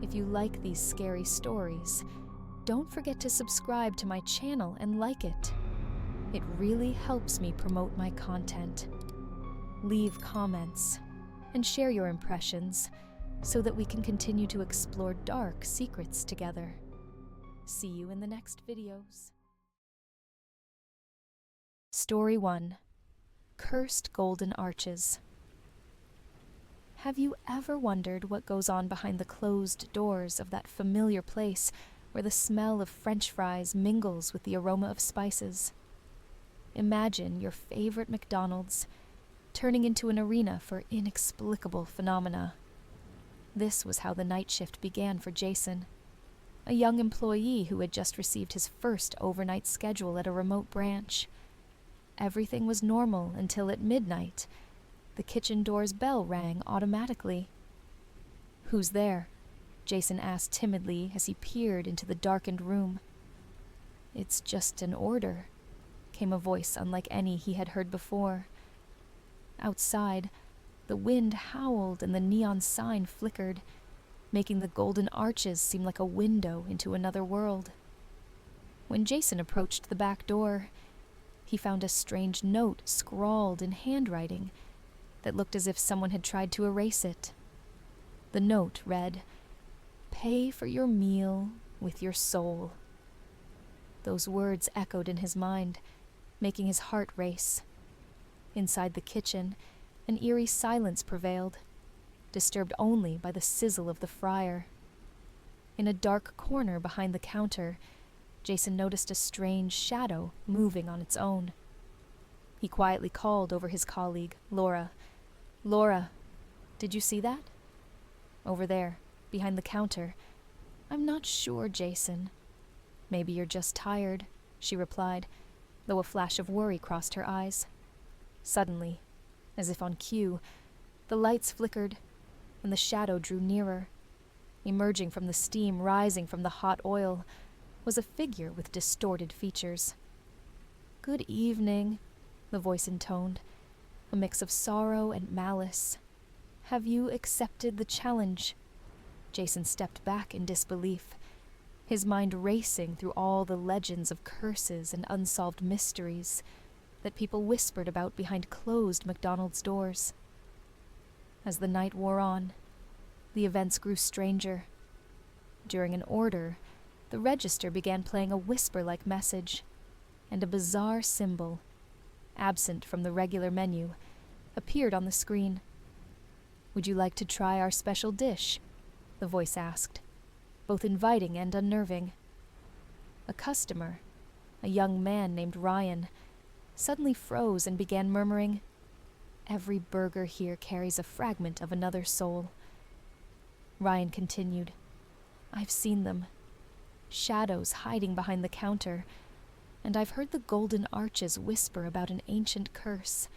If you like these scary stories, don't forget to subscribe to my channel and like it. It really helps me promote my content. Leave comments and share your impressions so that we can continue to explore dark secrets together. See you in the next videos. Story 1. Cursed Golden Arches. Have you ever wondered what goes on behind the closed doors of that familiar place where the smell of French fries mingles with the aroma of spices? Imagine your favorite McDonald's turning into an arena for inexplicable phenomena. This was how the night shift began for Jason, a young employee who had just received his first overnight schedule at a remote branch. Everything was normal until at midnight, the kitchen door's bell rang automatically. "Who's there?" Jason asked timidly as he peered into the darkened room. "It's just an order," came a voice unlike any he had heard before. Outside, the wind howled and the neon sign flickered, making the golden arches seem like a window into another world. When Jason approached the back door, he found a strange note scrawled in handwriting that looked as if someone had tried to erase it. The note read, "Pay for your meal with your soul." Those words echoed in his mind, making his heart race. Inside the kitchen, an eerie silence prevailed, disturbed only by the sizzle of the fryer. In a dark corner behind the counter, Jason noticed a strange shadow moving on its own. He quietly called over his colleague, Laura. "Laura, did you see that?" "Over there, behind the counter." "I'm not sure, Jason." "Maybe you're just tired," she replied, though a flash of worry crossed her eyes. Suddenly, as if on cue, the lights flickered, and the shadow drew nearer. Emerging from the steam rising from the hot oil was a figure with distorted features. "Good evening," the voice intoned, a mix of sorrow and malice. "Have you accepted the challenge?" Jason stepped back in disbelief, his mind racing through all the legends of curses and unsolved mysteries that people whispered about behind closed McDonald's doors. As the night wore on, the events grew stranger. During an order, the register began playing a whisper-like message, and a bizarre symbol, absent from the regular menu, appeared on the screen. "Would you like to try our special dish?" the voice asked, both inviting and unnerving. A customer, a young man named Ryan, suddenly froze and began murmuring, "Every burger here carries a fragment of another soul." Ryan continued, "I've seen them, shadows hiding behind the counter, and I've heard the golden arches whisper about an ancient curse.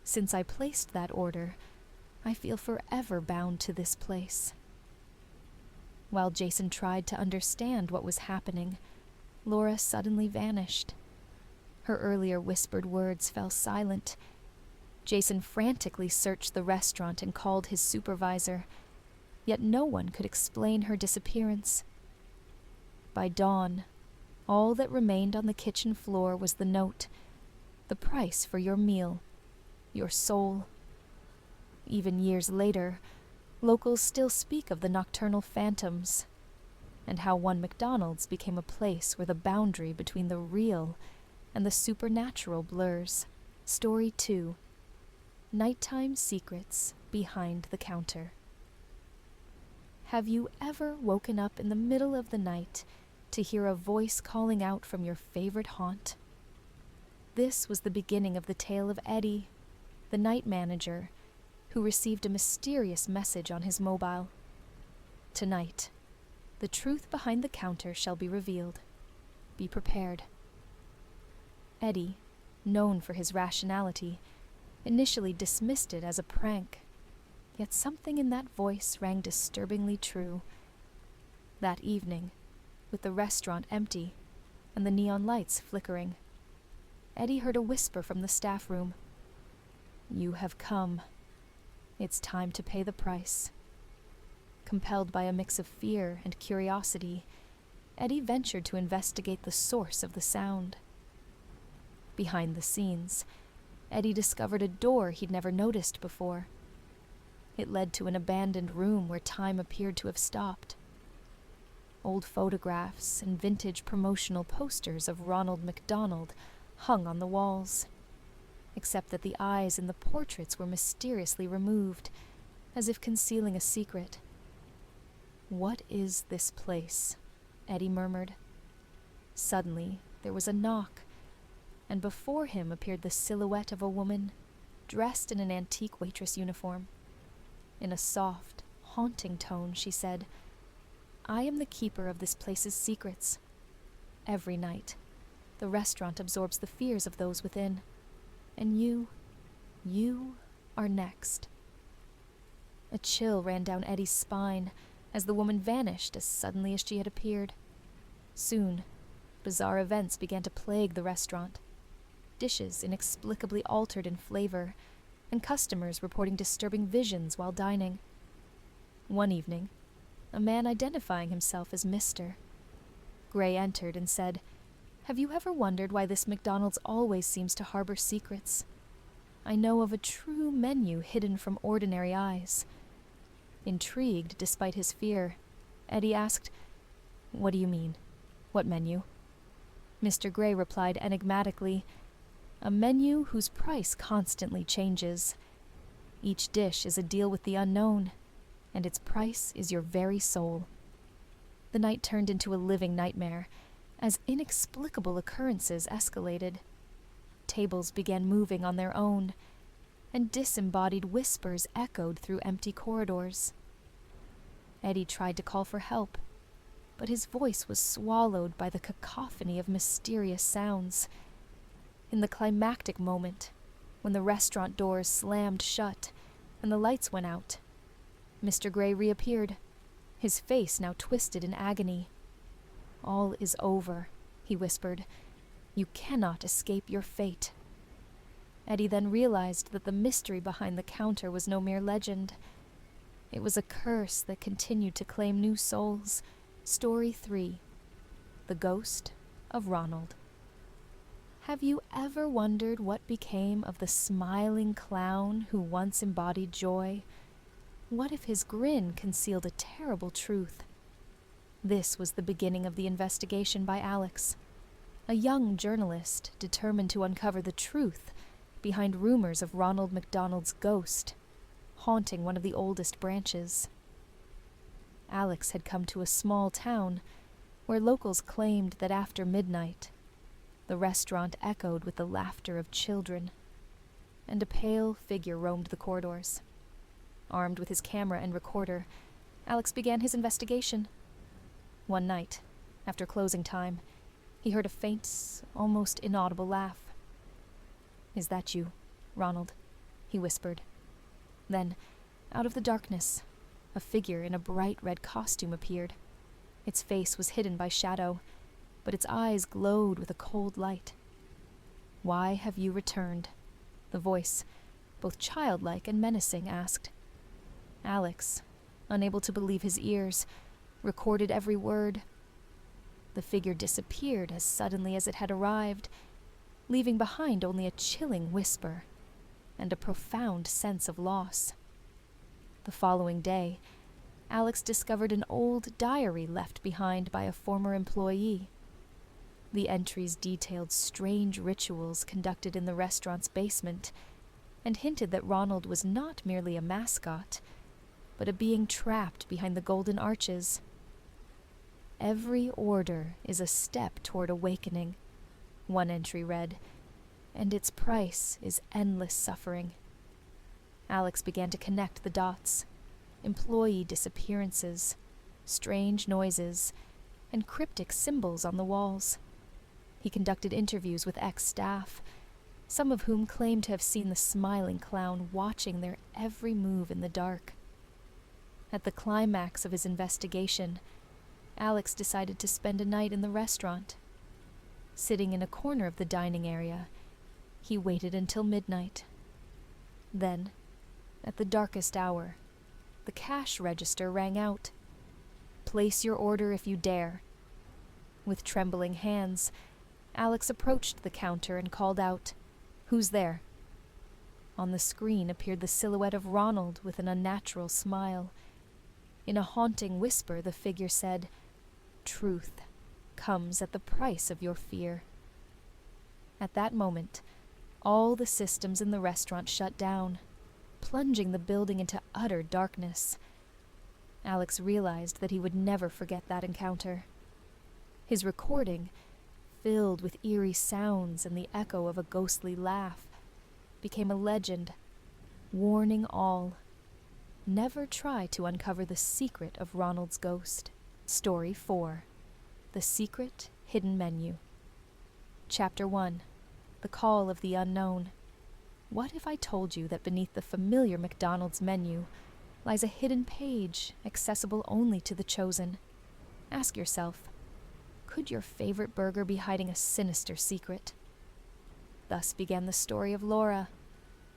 Since I placed that order, I feel forever bound to this place." While Jason tried to understand what was happening, Laura suddenly vanished. Her earlier whispered words fell silent. Jason frantically searched the restaurant and called his supervisor, yet no one could explain her disappearance. By dawn, all that remained on the kitchen floor was the note, "The price for your meal, your soul." Even years later, locals still speak of the nocturnal phantoms, and how one McDonald's became a place where the boundary between the real and the supernatural blurs. Story 2. Nighttime Secrets Behind the Counter. Have you ever woken up in the middle of the night to hear a voice calling out from your favorite haunt? This was the beginning of the tale of Eddie, the night manager, who received a mysterious message on his mobile. Tonight, the truth behind the counter shall be revealed. Be prepared. Eddie, known for his rationality, initially dismissed it as a prank, yet something in that voice rang disturbingly true. That evening, with the restaurant empty and the neon lights flickering, Eddie heard a whisper from the staff room. "You have come. It's time to pay the price." Compelled by a mix of fear and curiosity, Eddie ventured to investigate the source of the sound. Behind the scenes, Eddie discovered a door he'd never noticed before. It led to an abandoned room where time appeared to have stopped. Old photographs and vintage promotional posters of Ronald McDonald hung on the walls, except that the eyes in the portraits were mysteriously removed, as if concealing a secret. "What is this place?" Eddie murmured. Suddenly, there was a knock, and before him appeared the silhouette of a woman, dressed in an antique waitress uniform. In a soft, haunting tone, she said, "I am the keeper of this place's secrets. Every night, the restaurant absorbs the fears of those within, and you are next." A chill ran down Eddie's spine as the woman vanished as suddenly as she had appeared. Soon, bizarre events began to plague the restaurant. Dishes inexplicably altered in flavor, and customers reporting disturbing visions while dining. One evening, a man identifying himself as Mr. Gray entered and said, "Have you ever wondered why this McDonald's always seems to harbor secrets? I know of a true menu hidden from ordinary eyes." Intrigued despite his fear, Eddie asked, "What do you mean? What menu?" Mr. Gray replied enigmatically, "A menu whose price constantly changes. Each dish is a deal with the unknown, and its price is your very soul." The night turned into a living nightmare, as inexplicable occurrences escalated. Tables began moving on their own, and disembodied whispers echoed through empty corridors. Eddie tried to call for help, but his voice was swallowed by the cacophony of mysterious sounds. In the climactic moment, when the restaurant doors slammed shut and the lights went out, Mr. Gray reappeared, his face now twisted in agony. "All is over," he whispered. "You cannot escape your fate." Eddie then realized that the mystery behind the counter was no mere legend. It was a curse that continued to claim new souls. Story 3: The Ghost of Ronald. Have you ever wondered what became of the smiling clown who once embodied joy? What if his grin concealed a terrible truth? This was the beginning of the investigation by Alex, a young journalist determined to uncover the truth behind rumors of Ronald McDonald's ghost haunting one of the oldest branches. Alex had come to a small town where locals claimed that after midnight, the restaurant echoed with the laughter of children, and a pale figure roamed the corridors. Armed with his camera and recorder, Alex began his investigation. One night, after closing time, he heard a faint, almost inaudible laugh. "Is that you, Ronald?" he whispered. Then, out of the darkness, a figure in a bright red costume appeared. Its face was hidden by shadow, but its eyes glowed with a cold light. "Why have you returned?" the voice, both childlike and menacing, asked. Alex, unable to believe his ears, recorded every word. The figure disappeared as suddenly as it had arrived, leaving behind only a chilling whisper and a profound sense of loss. The following day, Alex discovered an old diary left behind by a former employee. The entries detailed strange rituals conducted in the restaurant's basement and hinted that Ronald was not merely a mascot, but a being trapped behind the golden arches. "Every order is a step toward awakening," one entry read, "and its price is endless suffering." Alex began to connect the dots: employee disappearances, strange noises, and cryptic symbols on the walls. He conducted interviews with ex-staff, some of whom claimed to have seen the smiling clown watching their every move in the dark. At the climax of his investigation, Alex decided to spend a night in the restaurant. Sitting in a corner of the dining area, he waited until midnight. Then, at the darkest hour, the cash register rang out. "Place your order if you dare." With trembling hands, Alex approached the counter and called out, "Who's there?" On the screen appeared the silhouette of Ronald with an unnatural smile. In a haunting whisper, the figure said, "Truth comes at the price of your fear." At that moment, all the systems in the restaurant shut down, plunging the building into utter darkness. Alex realized that he would never forget that encounter. His recording, filled with eerie sounds and the echo of a ghostly laugh, became a legend, warning all, never try to uncover the secret of Ronald's ghost. Story 4. The Secret Hidden Menu. Chapter 1. The Call of the Unknown. What if I told you that beneath the familiar McDonald's menu lies a hidden page accessible only to the chosen? Ask yourself, could your favorite burger be hiding a sinister secret? Thus began the story of Laura,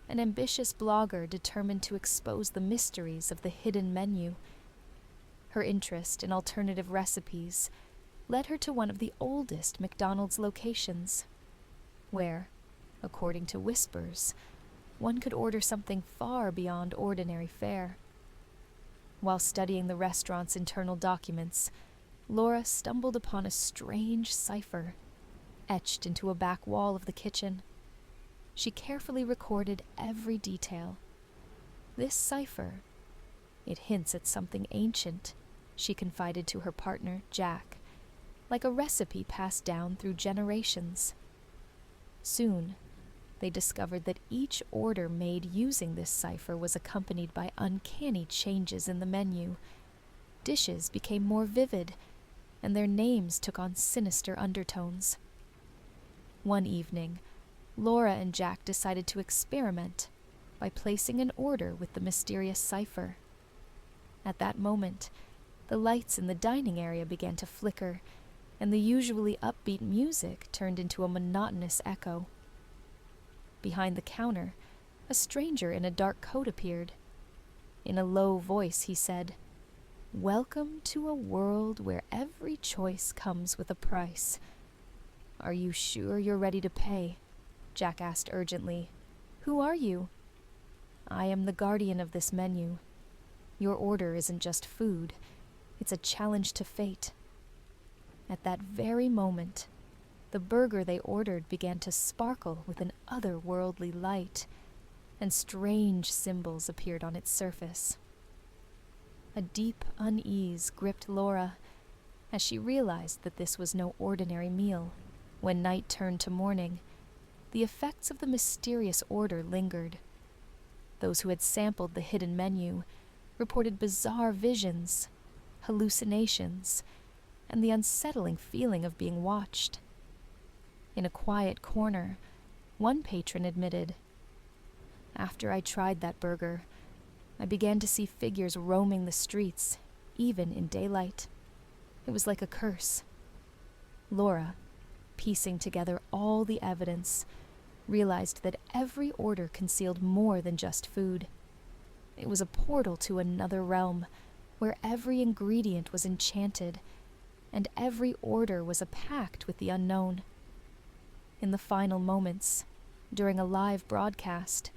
an ambitious blogger determined to expose the mysteries of the hidden menu. Her interest in alternative recipes led her to one of the oldest McDonald's locations, where, according to whispers, one could order something far beyond ordinary fare. While studying the restaurant's internal documents, Laura stumbled upon a strange cipher etched into a back wall of the kitchen. She carefully recorded every detail. This cipher, it hints at something ancient, she confided to her partner, Jack, like a recipe passed down through generations. Soon, they discovered that each order made using this cipher was accompanied by uncanny changes in the menu. Dishes became more vivid, and their names took on sinister undertones. One evening, Laura and Jack decided to experiment by placing an order with the mysterious cipher. At that moment, the lights in the dining area began to flicker, and the usually upbeat music turned into a monotonous echo. Behind the counter, a stranger in a dark coat appeared. In a low voice, he said, "Welcome to a world where every choice comes with a price. Are you sure you're ready to pay?" Jack asked urgently. "Who are you?" "I am the guardian of this menu. Your order isn't just food, it's a challenge to fate." At that very moment, the burger they ordered began to sparkle with an otherworldly light, and strange symbols appeared on its surface. A deep unease gripped Laura as she realized that this was no ordinary meal. When night turned to morning, the effects of the mysterious order lingered. Those who had sampled the hidden menu reported bizarre visions, hallucinations, and the unsettling feeling of being watched. In a quiet corner, one patron admitted, "After I tried that burger, I began to see figures roaming the streets, even in daylight. It was like a curse." Laura, piecing together all the evidence, realized that every order concealed more than just food. It was a portal to another realm, where every ingredient was enchanted, and every order was a pact with the unknown. In the final moments, during a live broadcast,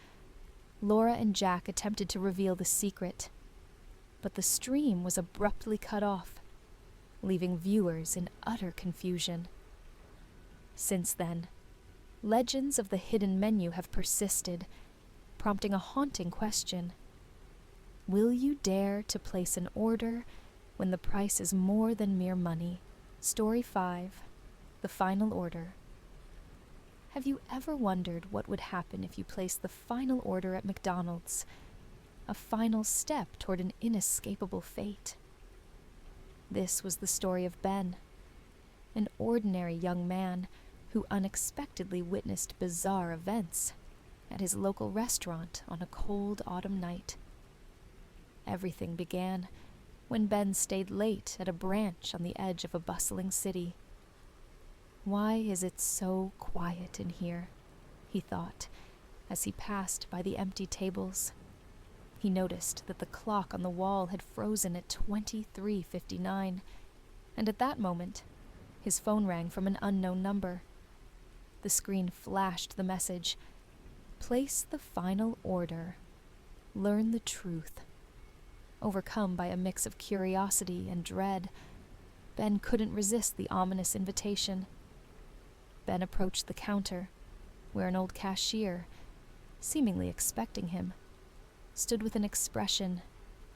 Laura and Jack attempted to reveal the secret, but the stream was abruptly cut off, leaving viewers in utter confusion. Since then, legends of the hidden menu have persisted, prompting a haunting question. Will you dare to place an order when the price is more than mere money? Story 5. The Final Order. Have you ever wondered what would happen if you placed the final order at McDonald's, a final step toward an inescapable fate? This was the story of Ben, an ordinary young man who unexpectedly witnessed bizarre events at his local restaurant on a cold autumn night. Everything began when Ben stayed late at a branch on the edge of a bustling city. "Why is it so quiet in here?" he thought, as he passed by the empty tables. He noticed that the clock on the wall had frozen at 23:59, and at that moment, his phone rang from an unknown number. The screen flashed the message, "Place the final order. Learn the truth." Overcome by a mix of curiosity and dread, Ben couldn't resist the ominous invitation. Ben approached the counter, where an old cashier, seemingly expecting him, stood with an expression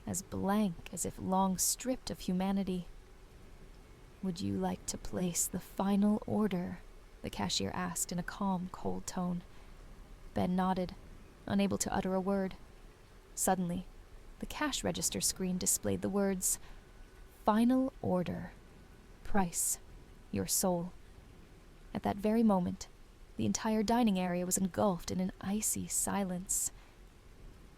as blank as if long stripped of humanity. "Would you like to place the final order?" the cashier asked in a calm, cold tone. Ben nodded, unable to utter a word. Suddenly, the cash register screen displayed the words, "Final order. Price. Your soul." At that very moment, the entire dining area was engulfed in an icy silence.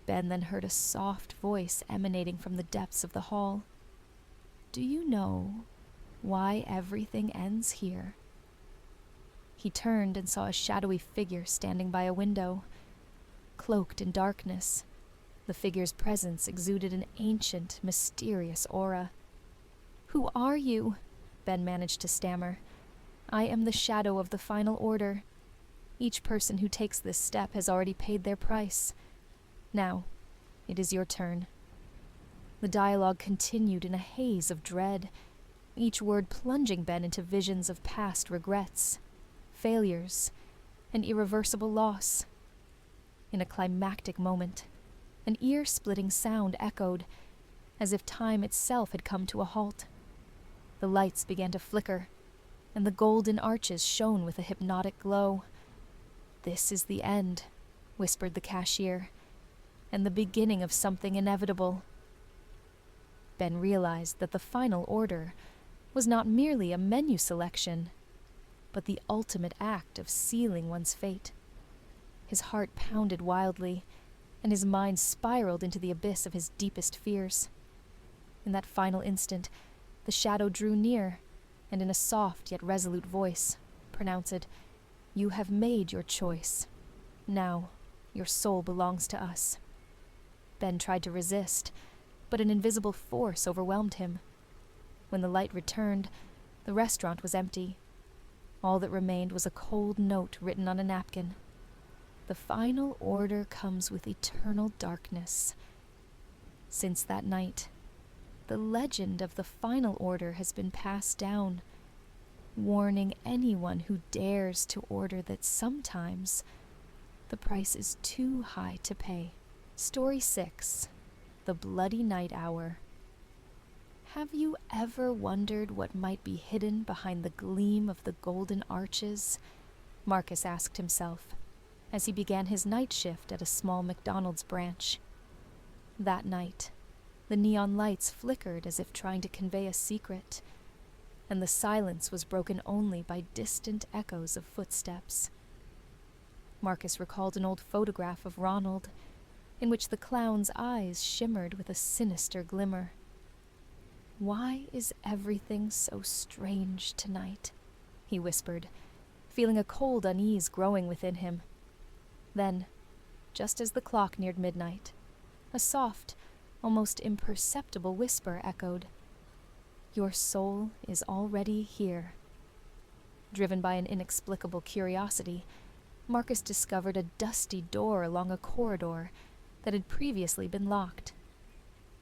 Ben then heard a soft voice emanating from the depths of the hall. "Do you know why everything ends here?" He turned and saw a shadowy figure standing by a window. Cloaked in darkness, the figure's presence exuded an ancient, mysterious aura. "Who are you?" Ben managed to stammer. "I am the shadow of the final order. Each person who takes this step has already paid their price. Now, it is your turn." The dialogue continued in a haze of dread, each word plunging Ben into visions of past regrets, failures, and irreversible loss. In a climactic moment, an ear-splitting sound echoed, as if time itself had come to a halt. The lights began to flicker, and the golden arches shone with a hypnotic glow. "This is the end," whispered the cashier, "and the beginning of something inevitable." Ben realized that the final order was not merely a menu selection, but the ultimate act of sealing one's fate. His heart pounded wildly, and his mind spiraled into the abyss of his deepest fears. In that final instant, the shadow drew near, and in a soft yet resolute voice, pronounced, "You have made your choice. Now, your soul belongs to us." Ben tried to resist, but an invisible force overwhelmed him. When the light returned, the restaurant was empty. All that remained was a cold note written on a napkin. "The final order comes with eternal darkness." Since that night, the legend of the final order has been passed down, warning anyone who dares to order that sometimes the price is too high to pay. Story 6. The Bloody Night Hour. Have you ever wondered what might be hidden behind the gleam of the golden arches? Marcus asked himself, as he began his night shift at a small McDonald's branch. That night, the neon lights flickered as if trying to convey a secret, and the silence was broken only by distant echoes of footsteps. Marcus recalled an old photograph of Ronald, in which the clown's eyes shimmered with a sinister glimmer. "Why is everything so strange tonight?" he whispered, feeling a cold unease growing within him. Then, just as the clock neared midnight, a soft, almost imperceptible whisper echoed, "Your soul is already here." Driven by an inexplicable curiosity, Marcus discovered a dusty door along a corridor that had previously been locked.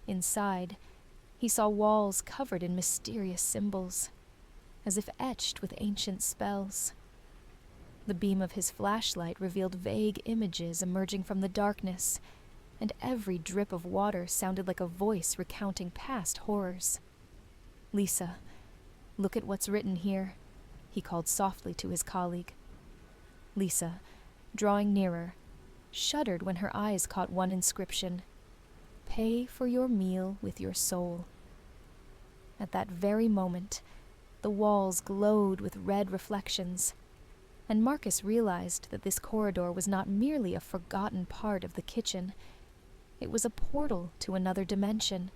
Inside, he saw walls covered in mysterious symbols, as if etched with ancient spells. The beam of his flashlight revealed vague images emerging from the darkness, and every drip of water sounded like a voice recounting past horrors. "Lisa, look at what's written here," he called softly to his colleague. Lisa, drawing nearer, shuddered when her eyes caught one inscription, "Pay for your meal with your soul." At that very moment, the walls glowed with red reflections, and Marcus realized that this corridor was not merely a forgotten part of the kitchen. It was a portal to another dimension,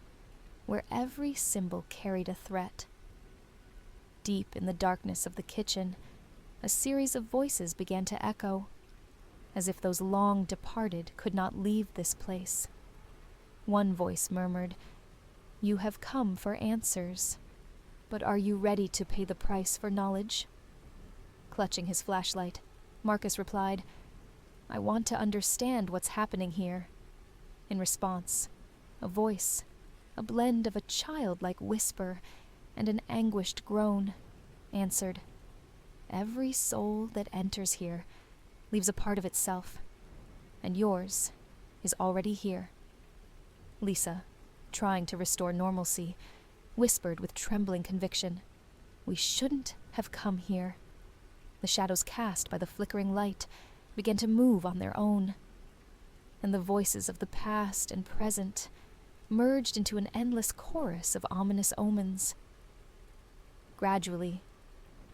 where every symbol carried a threat. Deep in the darkness of the kitchen, a series of voices began to echo, as if those long departed could not leave this place. One voice murmured, "You have come for answers, but are you ready to pay the price for knowledge?" Clutching his flashlight, Marcus replied, "I want to understand what's happening here." In response, a voice, a blend of a childlike whisper and an anguished groan, answered, "Every soul that enters here leaves a part of itself, and yours is already here." Lisa, trying to restore normalcy, whispered with trembling conviction, "We shouldn't have come here." The shadows cast by the flickering light began to move on their own, and the voices of the past and present merged into an endless chorus of ominous omens. Gradually,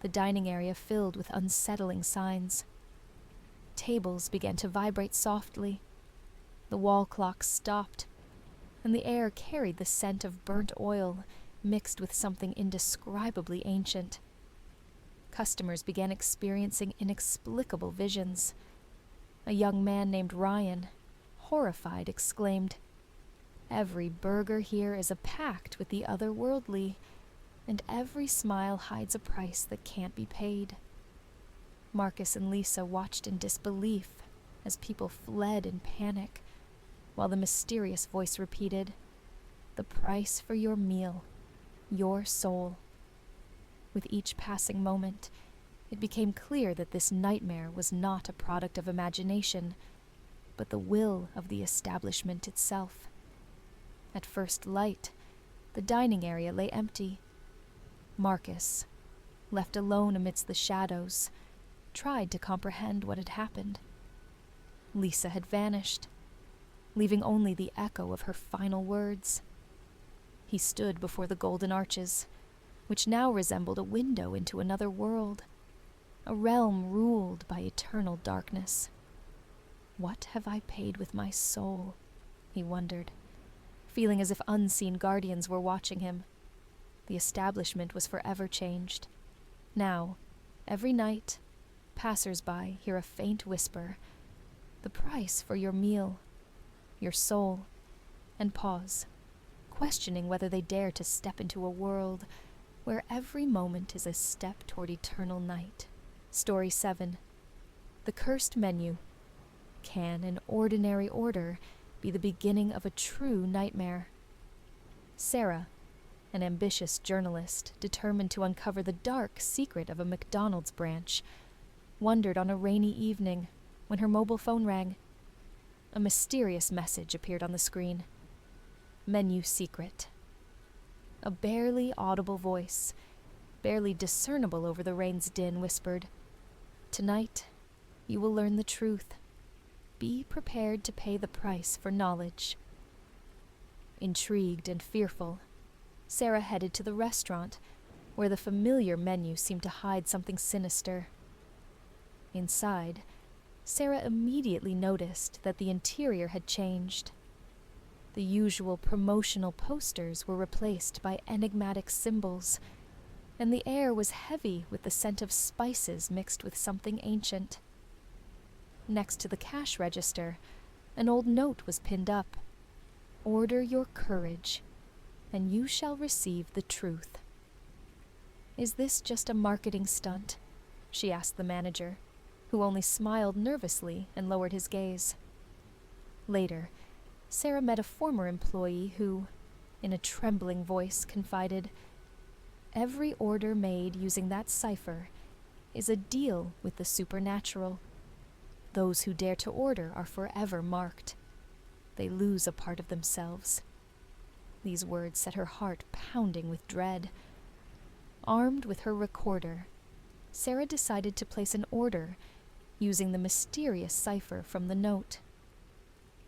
the dining area filled with unsettling signs. Tables began to vibrate softly, the wall clocks stopped, and the air carried the scent of burnt oil mixed with something indescribably ancient. Customers began experiencing inexplicable visions. A young man named Ryan, horrified, exclaimed, "Every burger here is a pact with the otherworldly, and every smile hides a price that can't be paid." Marcus and Lisa watched in disbelief as people fled in panic, while the mysterious voice repeated, "The price for your meal, your soul." With each passing moment, it became clear that this nightmare was not a product of imagination, but the will of the establishment itself. At first light, the dining area lay empty. Marcus, left alone amidst the shadows, tried to comprehend what had happened. Lisa had vanished, leaving only the echo of her final words. He stood before the golden arches, which now resembled a window into another world, a realm ruled by eternal darkness. "What have I paid with my soul?" he wondered, feeling as if unseen guardians were watching him. The establishment was forever changed. Now, every night, passers-by hear a faint whisper, "The price for your meal, your soul," and pause, questioning whether they dare to step into a world where every moment is a step toward eternal night. Story 7. The Cursed Menu. Can an ordinary order be the beginning of a true nightmare? Sarah, an ambitious journalist determined to uncover the dark secret of a McDonald's branch, wondered on a rainy evening when her mobile phone rang. A mysterious message appeared on the screen. "Menu secret." A barely audible voice, barely discernible over the rain's din, whispered, "Tonight, you will learn the truth. Be prepared to pay the price for knowledge." Intrigued and fearful, Sarah headed to the restaurant, where the familiar menu seemed to hide something sinister. Inside, Sarah immediately noticed that the interior had changed. The usual promotional posters were replaced by enigmatic symbols, and the air was heavy with the scent of spices mixed with something ancient. Next to the cash register, an old note was pinned up. "Order your courage, and you shall receive the truth." "Is this just a marketing stunt?" she asked the manager, who only smiled nervously and lowered his gaze. Later, Sarah met a former employee who, in a trembling voice, confided, "Every order made using that cipher is a deal with the supernatural. Those who dare to order are forever marked. They lose a part of themselves." These words set her heart pounding with dread. Armed with her recorder, Sarah decided to place an order using the mysterious cipher from the note.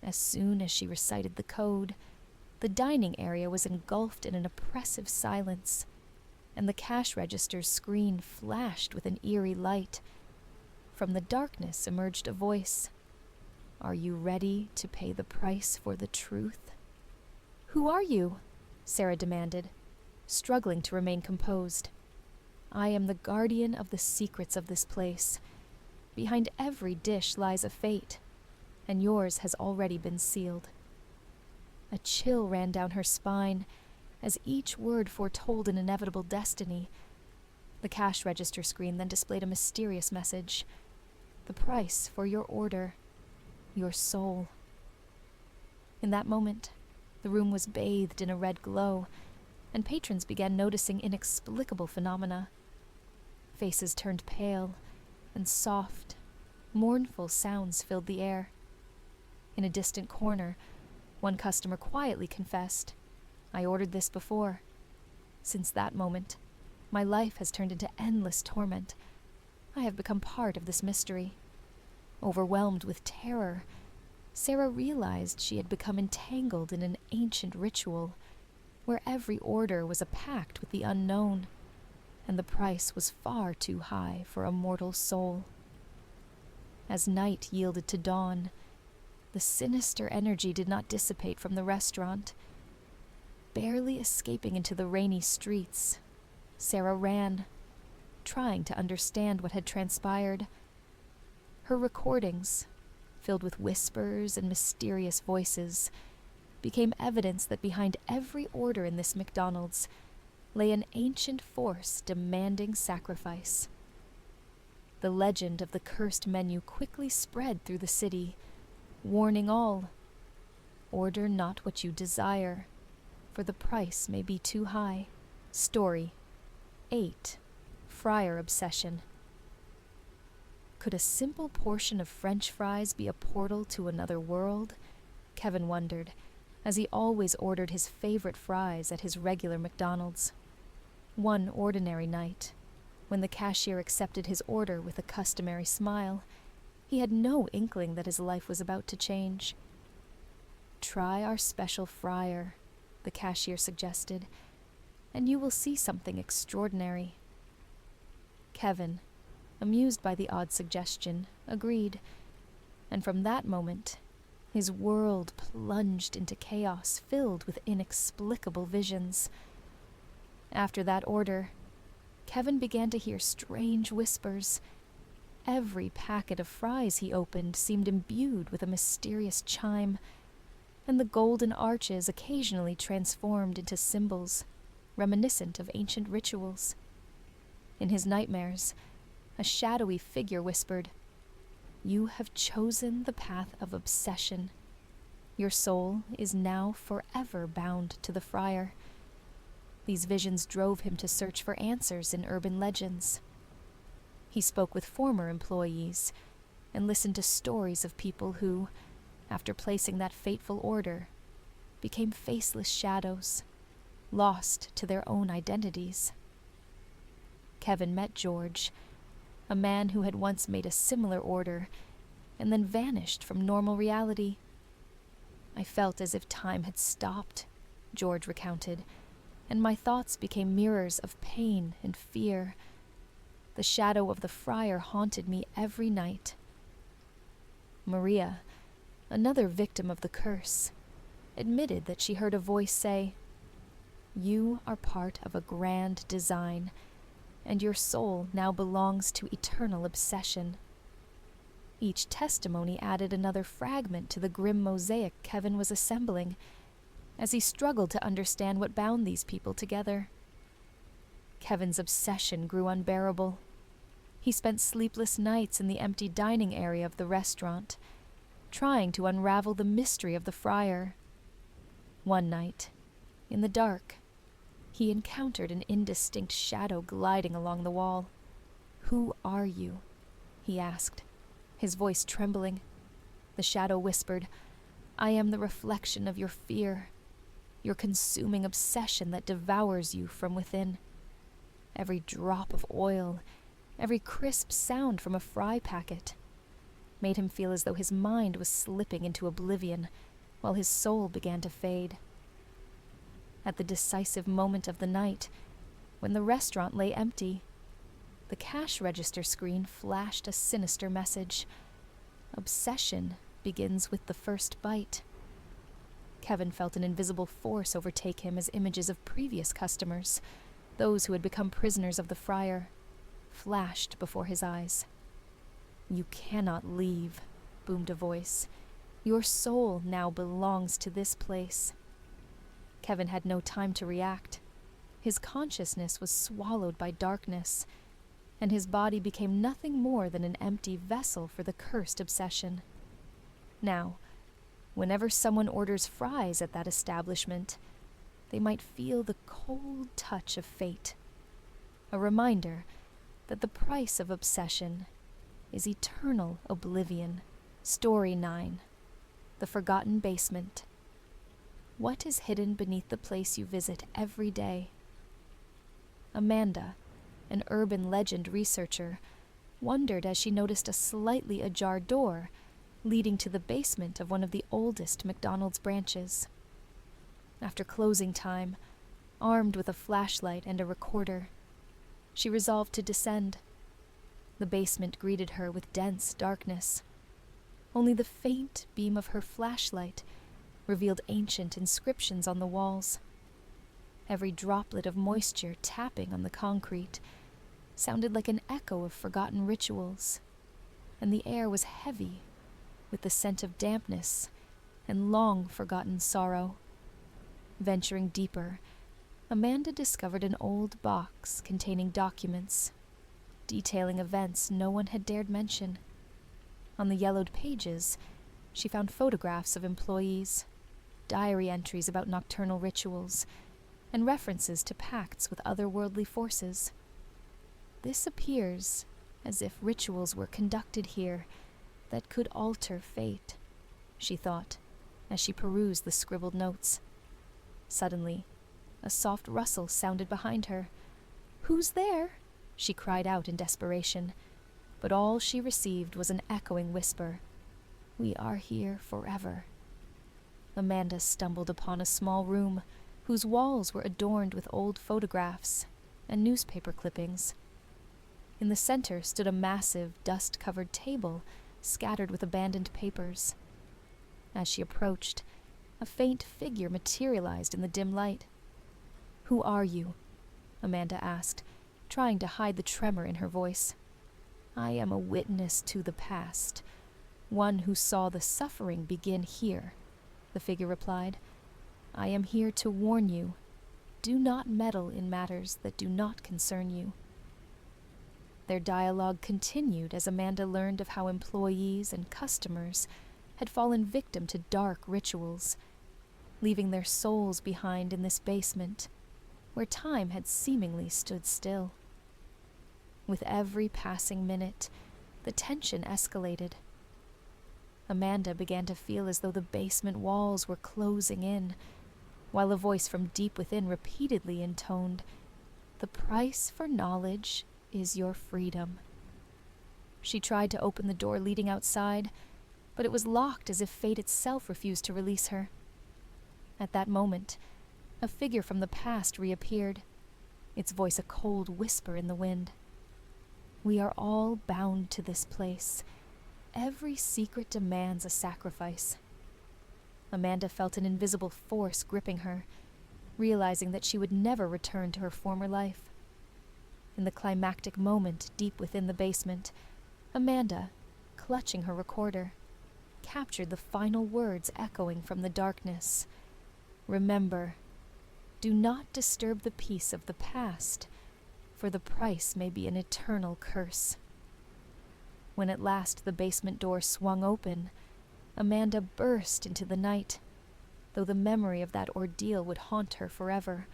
As soon as she recited the code, the dining area was engulfed in an oppressive silence, and the cash register's screen flashed with an eerie light. From the darkness emerged a voice. "Are you ready to pay the price for the truth?" "Who are you?" Sarah demanded, struggling to remain composed. "I am the guardian of the secrets of this place. Behind every dish lies a fate, and yours has already been sealed." A chill ran down her spine, as each word foretold an inevitable destiny. The cash register screen then displayed a mysterious message. The price for your order, your soul. In that moment, the room was bathed in a red glow, and patrons began noticing inexplicable phenomena. Faces turned pale, and soft, mournful sounds filled the air. In a distant corner, one customer quietly confessed, "I ordered this before. Since that moment, my life has turned into endless torment. I have become part of this mystery." Overwhelmed with terror, Sarah realized she had become entangled in an ancient ritual, where every order was a pact with the unknown, and the price was far too high for a mortal soul. As night yielded to dawn, the sinister energy did not dissipate from the restaurant. Barely escaping into the rainy streets, Sarah ran, trying to understand what had transpired. Her recordings, filled with whispers and mysterious voices, became evidence that behind every order in this McDonald's lay an ancient force demanding sacrifice. The legend of the cursed menu quickly spread through the city, warning all, "Order not what you desire, for the price may be too high." Story 8. Fryer Obsession. Could a simple portion of French fries be a portal to another world? Kevin wondered, as he always ordered his favorite fries at his regular McDonald's. One ordinary night, when the cashier accepted his order with a customary smile, he had no inkling that his life was about to change. "Try our special fryer," the cashier suggested, "and you will see something extraordinary." Kevin, amused by the odd suggestion, agreed, and from that moment, his world plunged into chaos filled with inexplicable visions. After that order, Kevin began to hear strange whispers. Every packet of fries he opened seemed imbued with a mysterious chime, and the golden arches occasionally transformed into symbols reminiscent of ancient rituals. In his nightmares, a shadowy figure whispered, "You have chosen the path of obsession. Your soul is now forever bound to the fryer." These visions drove him to search for answers in urban legends. He spoke with former employees and listened to stories of people who, after placing that fateful order, became faceless shadows, lost to their own identities. Kevin met George, a man who had once made a similar order and then vanished from normal reality. "I felt as if time had stopped," George recounted, "and my thoughts became mirrors of pain and fear. The shadow of the fryer haunted me every night." Maria, another victim of the curse, admitted that she heard a voice say, "You are part of a grand design, and your soul now belongs to eternal obsession." Each testimony added another fragment to the grim mosaic Kevin was assembling, as he struggled to understand what bound these people together. Kevin's obsession grew unbearable. He spent sleepless nights in the empty dining area of the restaurant, trying to unravel the mystery of the fryer. One night, in the dark, he encountered an indistinct shadow gliding along the wall. "Who are you?" he asked, his voice trembling. The shadow whispered, "I am the reflection of your fear, your consuming obsession that devours you from within." Every drop of oil, every crisp sound from a fry packet, made him feel as though his mind was slipping into oblivion, while his soul began to fade. At the decisive moment of the night, when the restaurant lay empty, the cash register screen flashed a sinister message. "Obsession begins with the first bite." Kevin felt an invisible force overtake him as images of previous customers, those who had become prisoners of the fryer, flashed before his eyes. "You cannot leave," boomed a voice. Your soul now belongs to this place." Kevin had no time to react. His consciousness was swallowed by darkness, and his body became nothing more than an empty vessel for the cursed obsession. Now, whenever someone orders fries at that establishment, they might feel the cold touch of fate, a reminder that the price of obsession is eternal oblivion. Story 9. The Forgotten Basement. What is hidden beneath the place you visit every day? Amanda, an urban legend researcher, wondered as she noticed a slightly ajar door leading to the basement of one of the oldest McDonald's branches. After closing time, armed with a flashlight and a recorder, she resolved to descend. The basement greeted her with dense darkness. Only the faint beam of her flashlight revealed ancient inscriptions on the walls. Every droplet of moisture tapping on the concrete sounded like an echo of forgotten rituals, and the air was heavy with the scent of dampness and long-forgotten sorrow. Venturing deeper, Amanda discovered an old box containing documents, detailing events no one had dared mention. On the yellowed pages, she found photographs of employees, diary entries about nocturnal rituals, and references to pacts with otherworldly forces. This appears as if rituals were conducted here that could alter fate, she thought, as she perused the scribbled notes. Suddenly, a soft rustle sounded behind her. "Who's there?" she cried out in desperation, but all she received was an echoing whisper. "We are here forever." Amanda stumbled upon a small room whose walls were adorned with old photographs and newspaper clippings. In the center stood a massive, dust-covered table scattered with abandoned papers. As she approached, a faint figure materialized in the dim light. "Who are you?" Amanda asked, trying to hide the tremor in her voice. "I am a witness to the past, one who saw the suffering begin here," the figure replied. "I am here to warn you. Do not meddle in matters that do not concern you." Their dialogue continued as Amanda learned of how employees and customers had fallen victim to dark rituals, leaving their souls behind in this basement, where time had seemingly stood still. With every passing minute, the tension escalated. Amanda began to feel as though the basement walls were closing in, while a voice from deep within repeatedly intoned, "The price for knowledge is your freedom." She tried to open the door leading outside, but it was locked as if fate itself refused to release her. At that moment, a figure from the past reappeared, its voice a cold whisper in the wind. "We are all bound to this place. Every secret demands a sacrifice." Amanda felt an invisible force gripping her, realizing that she would never return to her former life. In the climactic moment deep within the basement, Amanda, clutching her recorder, captured the final words echoing from the darkness. "Remember, do not disturb the peace of the past, for the price may be an eternal curse." When at last the basement door swung open, Amanda burst into the night, though the memory of that ordeal would haunt her forever.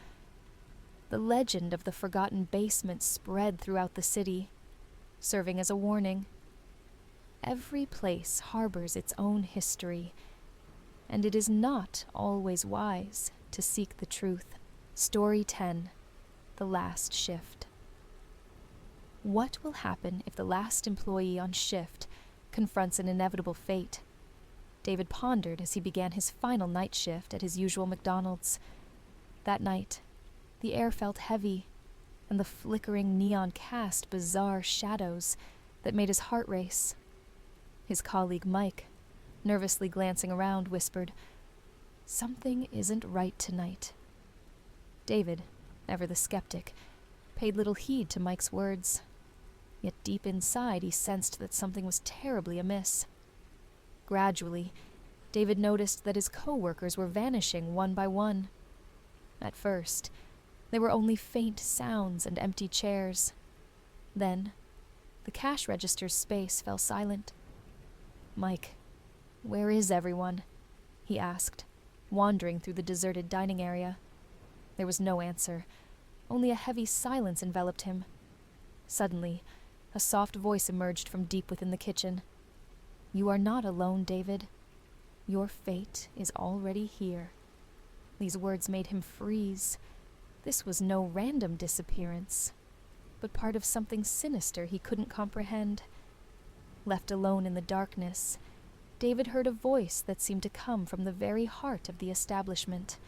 The legend of the forgotten basement spread throughout the city, serving as a warning. Every place harbors its own history, and it is not always wise to seek the truth. Story 10. The Last Shift. What will happen if the last employee on shift confronts an inevitable fate? David pondered as he began his final night shift at his usual McDonald's. That night, the air felt heavy, and the flickering neon cast bizarre shadows that made his heart race. His colleague Mike, nervously glancing around, whispered, "Something isn't right tonight." David, ever the skeptic, paid little heed to Mike's words, yet deep inside he sensed that something was terribly amiss. Gradually, David noticed that his co-workers were vanishing one by one. At first, there were only faint sounds and empty chairs. Then, the cash register's space fell silent. "Mike, where is everyone?" he asked, wandering through the deserted dining area. There was no answer. Only a heavy silence enveloped him. Suddenly, a soft voice emerged from deep within the kitchen. "You are not alone, David. Your fate is already here." These words made him freeze. This was no random disappearance, but part of something sinister he couldn't comprehend. Left alone in the darkness, David heard a voice that seemed to come from the very heart of the establishment.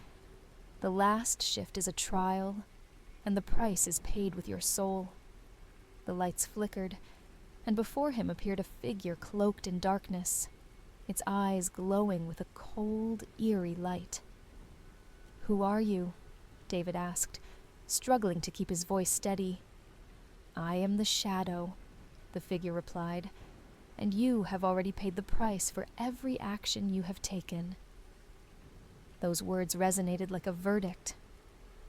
"The last shift is a trial, and the price is paid with your soul." The lights flickered, and before him appeared a figure cloaked in darkness, its eyes glowing with a cold, eerie light. "Who are you?" David asked, struggling to keep his voice steady. "I am the Shadow," the figure replied, "and you have already paid the price for every action you have taken." Those words resonated like a verdict,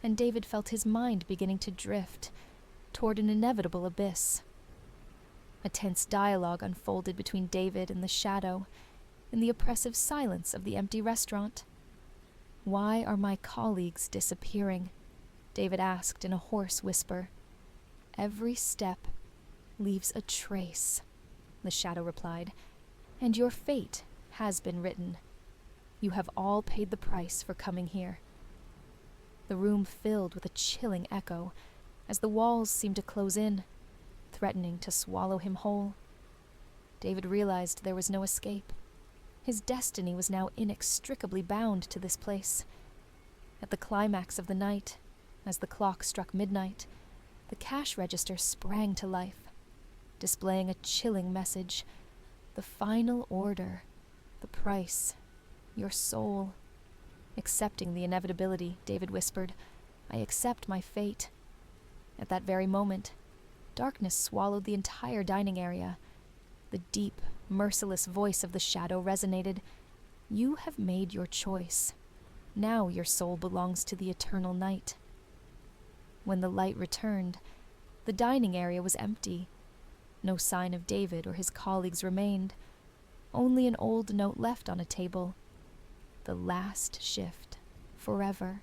and David felt his mind beginning to drift toward an inevitable abyss. A tense dialogue unfolded between David and the Shadow in the oppressive silence of the empty restaurant. "Why are my colleagues disappearing?" David asked in a hoarse whisper. "Every step leaves a trace," the Shadow replied, "and your fate has been written. You have all paid the price for coming here." The room filled with a chilling echo as the walls seemed to close in, threatening to swallow him whole. David realized there was no escape. His destiny was now inextricably bound to this place. At the climax of the night, as the clock struck midnight, the cash register sprang to life, displaying a chilling message. "The final order, the price, your soul." Accepting the inevitability, David whispered, "I accept my fate." At that very moment, darkness swallowed the entire dining area. The deep, merciless voice of the Shadow resonated. "You have made your choice. Now your soul belongs to the eternal night." When the light returned, the dining area was empty. No sign of David or his colleagues remained. Only an old note left on a table. "The last shift, forever."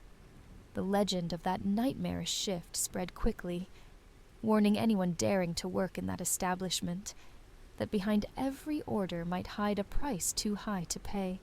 The legend of that nightmarish shift spread quickly, warning anyone daring to work in that establishment that behind every order might hide a price too high to pay.